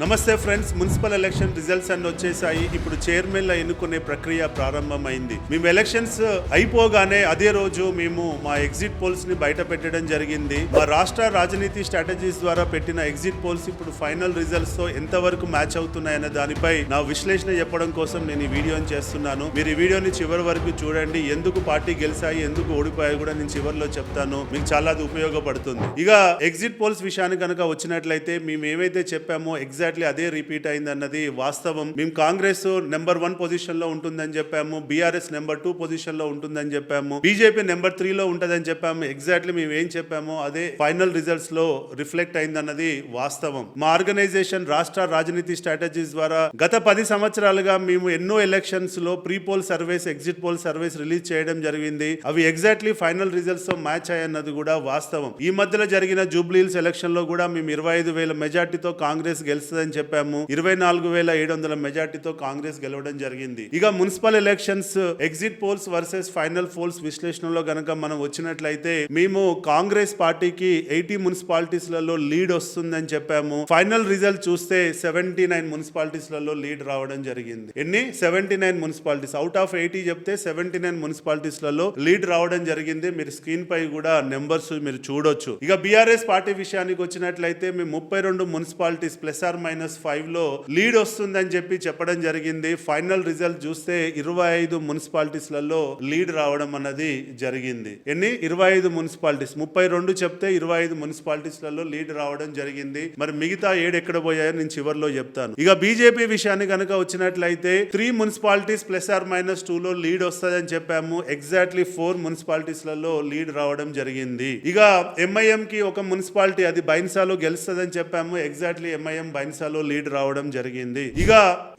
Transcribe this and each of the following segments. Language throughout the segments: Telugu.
నమస్తే ఫ్రెండ్స్, మున్సిపల్ ఎలక్షన్ రిజల్ట్స్ అన్ని వచ్చేసాయి. ఇప్పుడు చైర్మన్ల ఎన్నుకునే ప్రక్రియ ప్రారంభమైంది. మేము ఎలక్షన్స్ అయిపోగానే అదే రోజు మేము మా ఎగ్జిట్ పోల్స్ ని బయట పెట్టడం జరిగింది. మా రాష్ట్ర రాజనీతి స్ట్రాటజీస్ ద్వారా పెట్టిన ఎగ్జిట్ పోల్స్ ఇప్పుడు ఫైనల్ రిజల్ట్స్ తో ఎంతవరకు మ్యాచ్ అవుతున్నాయనే దానిపై నా విశ్లేషణ చెప్పడం కోసం నేను ఈ వీడియోని చేస్తున్నాను. మీరు ఈ వీడియోని చివరి వరకు చూడండి. ఎందుకు పార్టీ గెలిచాయి, ఎందుకు ఓడిపోయాయి కూడా నేను చివరిలో చెప్తాను. మీకు చాలా అది ఉపయోగపడుతుంది. ఇక ఎగ్జిట్ పోల్స్ విషయానికి కనుక వచ్చినట్లయితే మేము ఏమైతే చెప్పామో ఎగ్జాక్ట్లీ అదే రిపీట్ అయింది అన్నది వాస్తవం. మేము కాంగ్రెస్ నెంబర్ 1 పొజిషన్ లో ఉంటుందని చెప్పాము, బీఆర్ఎస్ నెంబర్ 2 పొజిషన్ లో ఉంటుందని చెప్పాము, బీజేపీ నెంబర్ 3 లో ఉంటుందని చెప్పాము. ఎగ్జాక్ట్లీ మేము ఏం చెప్పామో అదే ఫైనల్ రిజల్ట్స్ లో రిఫ్లెక్ట్ అయిందన్నది వాస్తవం. మా ఆర్గనైజేషన్ రాష్ట్ర రాజనీతి స్ట్రాటజీస్ ద్వారా గత 10 సంవత్సరాలుగా మేము ఎన్నో ఎలక్షన్స్ లో pre poll surveys, exit poll surveys release చేయడం జరిగింది. అవి ఎగ్జాక్ట్లీ ఫైనల్ రిజల్ట్స్ తో మ్యాచ్ అయ్యన్నది కూడా వాస్తవం. ఈ మధ్యలో జరిగిన జూబ్లీహిల్స్ ఎలక్షన్ లో కూడా మేము 25,000 మెజార్టీతో కాంగ్రెస్ గెలుస్తుందని చెప్పాము. 24,700 మెజార్టీతో కాంగ్రెస్ గెలవడం జరిగింది. ఇక municipal elections exit polls versus final polls విశ్లేషణలో గనక మనం వచ్చినట్లయితే మేము కాంగ్రెస్ పార్టీకి 80 మున్సిపాలిటీస్ లలో లీడ్ వస్తుందని చెప్పాము. ఫైనల్ రిజల్ట్ చూస్తే 79 మున్సిపాలిటీస్ లలో లీడ్ రావడం జరిగింది. ఎన్ని? 79 మున్సిపాలిటీస్ అవుట్ ఆఫ్ 80 చెప్తే 79 మున్సిపాలిటీస్ లలో లీడ్ రావడం జరిగింది. మీరు స్క్రీన్ పై కూడా నెంబర్స్ మీరు చూడొచ్చు. ఇక బీఆర్ఎస్ పార్టీ విషయానికి వచ్చినట్లయితే మేము 32 మున్సిపాలిటీస్ +-5 లో లీడ్ వస్తుందని చెప్పడం జరిగింది. ఫైనల్ రిజల్ట్ చూస్తే 25 మున్సిపాలిటీస్ లలో లీడ్ రావడం అన్నది జరిగింది. ఎన్ని? 25 మున్సిపాలిటీస్. 32 చెప్తే 25 మున్సిపాలిటీస్ లలో లీడ్ రావడం జరిగింది. మరి మిగతా 7 ఎక్కడ పోయాయో నేను చివరిలో చెప్తాను. ఇక బీజేపీ విషయానికి కనుక వచ్చినట్లయితే 3 మున్సిపాలిటీస్ +-2 లో లీడ్ వస్తుందని చెప్పాము. ఎగ్జాక్ట్లీ 4 మున్సిపాలిటీస్ లలో లీడ్ రావడం జరిగింది. ఇక ఎంఐఎం కి ఒక మున్సిపాలిటీ అది బైన్సాలో గెలుస్తుందని చెప్పాము. ఎగ్జాక్ట్లీ ఎంఐఎం బైన్సాలో లీడ్ రావడం జరిగింది. ఇక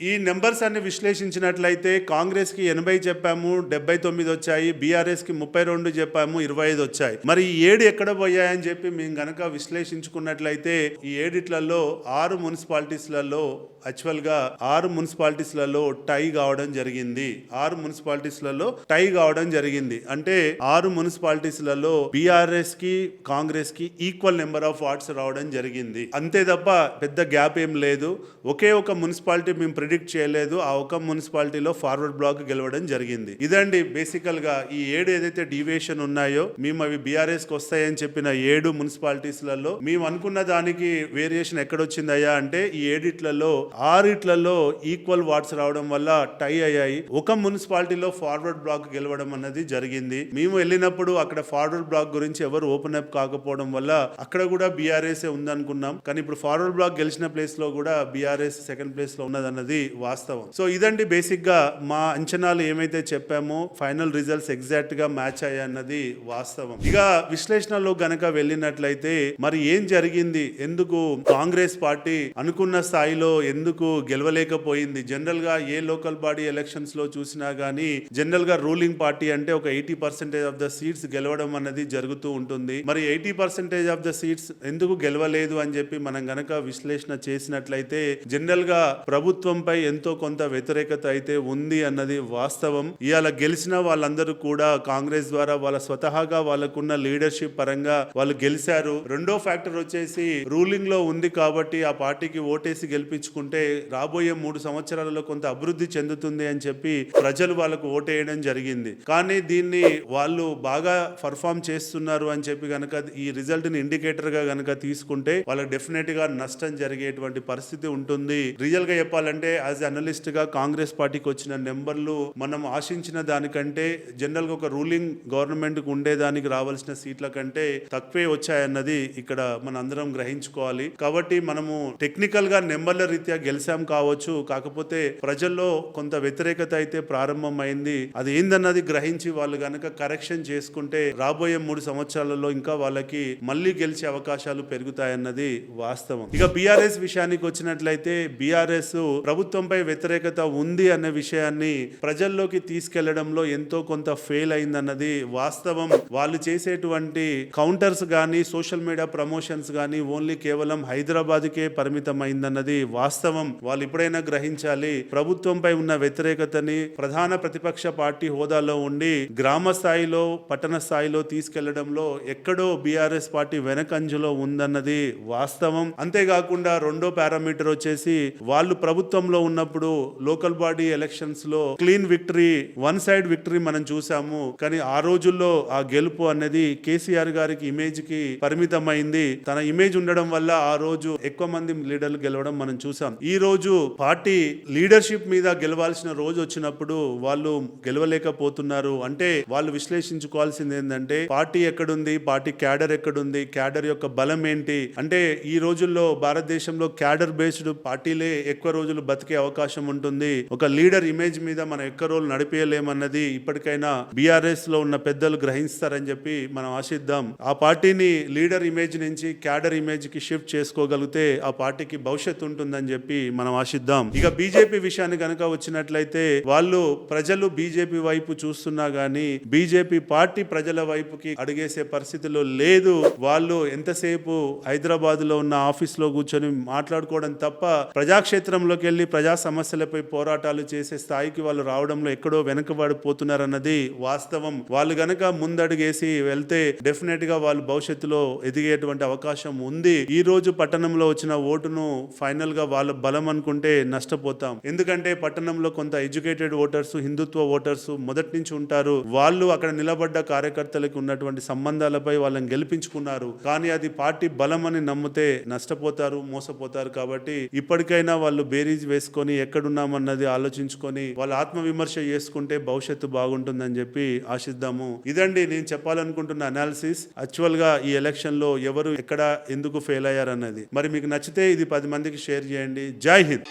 ఈ నెంబర్స్ అన్ని విశ్లేషించినట్లయితే కాంగ్రెస్ కి 80 చెప్పాము, 79 వచ్చాయి. బీఆర్ఎస్ కి 32 చెప్పాము, 25 వచ్చాయి. మరి ఈ 7 ఎక్కడ పోయాయని చెప్పి మేము గనక విశ్లేషించుకున్నట్లయితే ఈ 7 6 మున్సిపాలిటీస్లలో యాక్చువల్ గా 6 మున్సిపాలిటీస్లలో టై కావడం జరిగింది. 6 మున్సిపాలిటీస్లలో టై కావడం జరిగింది. అంటే 6 మున్సిపాలిటీస్లలో బీఆర్ఎస్ కి కాంగ్రెస్ కి ఈక్వల్ నెంబర్ ఆఫ్ వార్డ్స్ రావడం జరిగింది. అంతే తప్ప పెద్ద గ్యాప్ ఏం లేదు. ఒకే ఒక మున్సిపాలిటీ మేము ప్రిడిక్ట్ చేయలేదు. ఆ ఒక మున్సిపాలిటీలో ఫార్వర్డ్ బ్లాక్ గెలవడం జరిగింది. ఇదండి బేసికల్ గా ఈ 7 ఏదైతే డీవియేషన్ ఉన్నాయో మేము అవి బీఆర్ఎస్ కి వస్తాయని చెప్పిన 7 మున్సిపాలిటీస్లలో మేము అనుకున్న దానికి వేరియేషన్ ఎక్కడొచ్చిందయ్యా అంటే ఈ 7 6 ఈక్వల్ వార్డ్స్ రావడం వల్ల టై అయ్యాయి. ఒక మున్సిపాలిటీలో ఫార్వర్డ్ బ్లాక్ గెలవడం అన్నది జరిగింది. మేము వెళ్ళినప్పుడు అక్కడ ఫార్వర్డ్ బ్లాక్ గురించి ఎవరు ఓపెన్ అప్ కాకపోవడం వల్ల అక్కడ కూడా బీఆర్ఎస్ ఉందనుకున్నాం. కానీ ఇప్పుడు ఫార్వర్డ్ బ్లాక్ గెలిచిన ప్లేస్ లో కూడా బీఆర్ఎస్ సెకండ్ ప్లేస్ లో ఉన్నదన్నది వాస్తవం. సో ఇదండి బేసిక్ గా మా అంచనాలు ఏమైతే చెప్పామో ఫైనల్ రిజల్ట్స్ ఎగ్జాక్ట్ గా మ్యాచ్ అయ్యాయన్నది వాస్తవం. ఇక విశ్లేషణలో గనక వెళ్ళినట్లయితే మరి ఏం జరిగింది, ఎందుకు కాంగ్రెస్ పార్టీ అనుకున్న స్థాయిలో ఎందుకు గెలవలేకపోయింది? జనరల్ గా ఏ లోకల్ బాడీ ఎలక్షన్స్ లో చూసినా గానీ జనరల్ గా రూలింగ్ పార్టీ అంటే ఒక 80% ఆఫ్ ద సీట్స్ గెలవడం అన్నది జరుగుతూ ఉంటుంది. మరి 80% ఆఫ్ ద సీట్స్ ఎందుకు గెలవలేదు అని చెప్పి మనం గనక విశ్లేషణ చేసినట్లయితే జనరల్ గా ప్రభుత్వంపై ఎంతో కొంత వ్యతిరేకత అయితే ఉంది అన్నది వాస్తవం. ఇవాళ గెలిచిన వాళ్ళందరూ కూడా కాంగ్రెస్ ద్వారా వాళ్ళ స్వతహాగా వాళ్ళకున్న లీడర్షిప్ పరంగా వాళ్ళు గెలిచారు. రెండో ఫ్యాక్టర్ వచ్చేసి రూలింగ్ లో ఉంది కాబట్టి ఆ పార్టీకి ఓటేసి గెలిపించుకుంటే రాబోయే 3 సంవత్సరాలలో కొంత అభివృద్ధి చెందుతుంది అని చెప్పి ప్రజలు వాళ్ళకు ఓటేయడం జరిగింది. కానీ దీన్ని వాళ్ళు బాగా పర్ఫామ్ చేస్తున్నారు అని చెప్పి గనక ఈ రిజల్ట్ ని ఇండికేటర్ గా గనక తీసుకుంటే వాళ్ళకి డెఫినెట్ గా నష్టం జరిగేటువంటి పరిస్థితి ఉంటుంది. రియల్ గా చెప్పాలంటే యాజ్ అనలిస్ట్ గా కాంగ్రెస్ పార్టీకి వచ్చిన నెంబర్లు మనం ఆశించిన దానికంటే జనరల్ గా ఒక రూలింగ్ గవర్నమెంట్ కు ఉండేదానికి రావాల్సిన సీట్ల కంటే తక్కువే వచ్చాయన్నది ఇక్కడ మన అందరం గ్రహించుకోవాలి. కాబట్టి మనము టెక్నికల్ గా నెంబర్ల రీత్యా గెలిచాం కావచ్చు, కాకపోతే ప్రజల్లో కొంత వ్యతిరేకత అయితే ప్రారంభమైంది. అది ఏందన్నది గ్రహించి వాళ్ళు గనక కరెక్షన్ చేసుకుంటే రాబోయే 3 సంవత్సరాలలో ఇంకా వాళ్ళకి మళ్ళీ గెలిచే అవకాశాలు పెరుగుతాయన్నది వాస్తవం. ఇక బీఆర్ఎస్ విషయానికి వచ్చినట్లయితే బీఆర్ఎస్ ప్రభుత్వంపై వ్యతిరేకత ఉంది అనే విషయాన్ని ప్రజల్లోకి తీసుకెళ్లడంలో ఎంతో కొంత ఫెయిల్ అయిందన్నది వాస్తవం. వాళ్ళు చేసేటువంటి కౌంటర్స్ గానీ సోషల్ మీడియా ప్రమోషన్స్ గానీ ఓన్లీ కేవలం హైదరాబాద్ కే పరిమితమైందన్నది వాస్తవం. వాళ్ళు ఇప్పుడైనా గ్రహించాలి. ప్రభుత్వంపై ఉన్న వ్యతిరేకతని ప్రధాన ప్రతిపక్ష పార్టీ హోదాలో ఉండి గ్రామ స్థాయిలో పట్టణ స్థాయిలో తీసుకెళ్లడంలో ఎక్కడో బీఆర్ఎస్ పార్టీ వెనకంజలో ఉందన్నది వాస్తవం. అంతేకాకుండా రెండో పారామీటర్ వచ్చేసి వాళ్ళు ప్రభుత్వంలో ఉన్నప్పుడు లోకల్ బాడీ ఎలక్షన్స్ లో clean victory, one side victory మనం చూసాము. కానీ ఆ రోజుల్లో ఆ గెలుపు అనేది కేసీఆర్ గారికి ఇమేజ్ కి పరిమితమైంది. తన ఇమేజ్ ఉండడం వల్ల ఆ రోజు ఎక్కువ మంది లీడర్లు గెలవడం మనం చూసాం. ఈ రోజు పార్టీ లీడర్షిప్ మీద గెలవాల్సిన రోజు వచ్చినప్పుడు వాళ్ళు గెలవలేకపోతున్నారు. అంటే వాళ్ళు విశ్లేషించుకోవాల్సింది ఏంటంటే పార్టీ ఎక్కడుంది, పార్టీ క్యాడర్ ఎక్కడుంది, క్యాడర్ యొక్క బలం ఏంటి. అంటే ఈ రోజుల్లో భారతదేశంలో క్యాడర్ బేస్డ్ పార్టీలే ఎక్కువ రోజులు బతికే అవకాశం ఉంటుంది. ఒక లీడర్ ఇమేజ్ మీద మనం ఎక్కువ రోజులు నడిపేయలేమన్నది ఇప్పటికైనా బీఆర్ఎస్ లో ఉన్న పెద్దలు గ్రహిస్తారని చెప్పి మనం ఆశిద్దాం. ఆ పార్టీని లీడర్ ఇమేజ్ నుంచి క్యాడర్ ఇమేజ్ కి షిఫ్ట్ చేసుకోగలిగితే ఆ పార్టీకి భవిష్యత్తు ఉంటుందని చెప్పి మనం ఆశిద్దాం. ఇక బీజేపీ విషయాన్ని కనుక వచ్చినట్లయితే వాళ్ళు ప్రజలు బీజేపీ వైపు చూస్తున్నా గానీ బీజేపీ పార్టీ ప్రజల వైపుకి అడిగేసే పరిస్థితిలో లేదు. వాళ్ళు ఎంతసేపు హైదరాబాద్ లో ఉన్న ఆఫీస్ లో కూర్చొని మాట్లాడుకోవడం తప్ప ప్రజాక్షేత్రంలోకి వెళ్లి ప్రజా సమస్యలపై పోరాటాలు చేసే స్థాయికి వాళ్ళు రావడంలో ఎక్కడో వెనుకబడిపోతున్నారన్నది వాస్తవం. వాళ్ళు గనక ముందడుగేసి వెళ్తే డెఫినెట్ గా వాళ్ళు భవిష్యత్తులో ఎదిగేటువంటి అవకాశం ఉంది. ఈ రోజు పట్టణంలో వచ్చిన ఓటును ఫైనల్ గా వాళ్ళ బలం అనుకుంటే నష్టపోతాం. ఎందుకంటే పట్టణంలో కొంత ఎడ్యుకేటెడ్ ఓటర్స్, హిందుత్వ ఓటర్స్ మొదటి నుంచి ఉంటారు. వాళ్ళు అక్కడ నిలబడ్డ కార్యకర్తలకు ఉన్నటువంటి సంబంధాలపై వాళ్ళని గెలిపించుకున్నారు. కానీ అది పార్టీ బలం అని నమ్మితే నష్టపోతారు, మోసపోతారు. కాబట్టి ఇప్పటికైనా వాళ్ళు బేరీజ్ వేసుకొని ఎక్కడున్నామన్నది ఆలోచించుకొని వాళ్ళు ఆత్మవిమర్శ చేసుకుంటే భవిష్యత్తు బాగుంటుందని చెప్పి ఆశిద్దాము. ఇదండి నేను చెప్పాలనుకుంటున్న అనాలిసిస్. యాక్చువల్ గా ఈ ఎలక్షన్ లో ఎవరు ఎక్కడ ఎందుకు ఫెయిల్ అయ్యారన్నది. మరి మీకు నచ్చితే ఇది 10 మందికి షేర్ చేయండి. జై హింద్.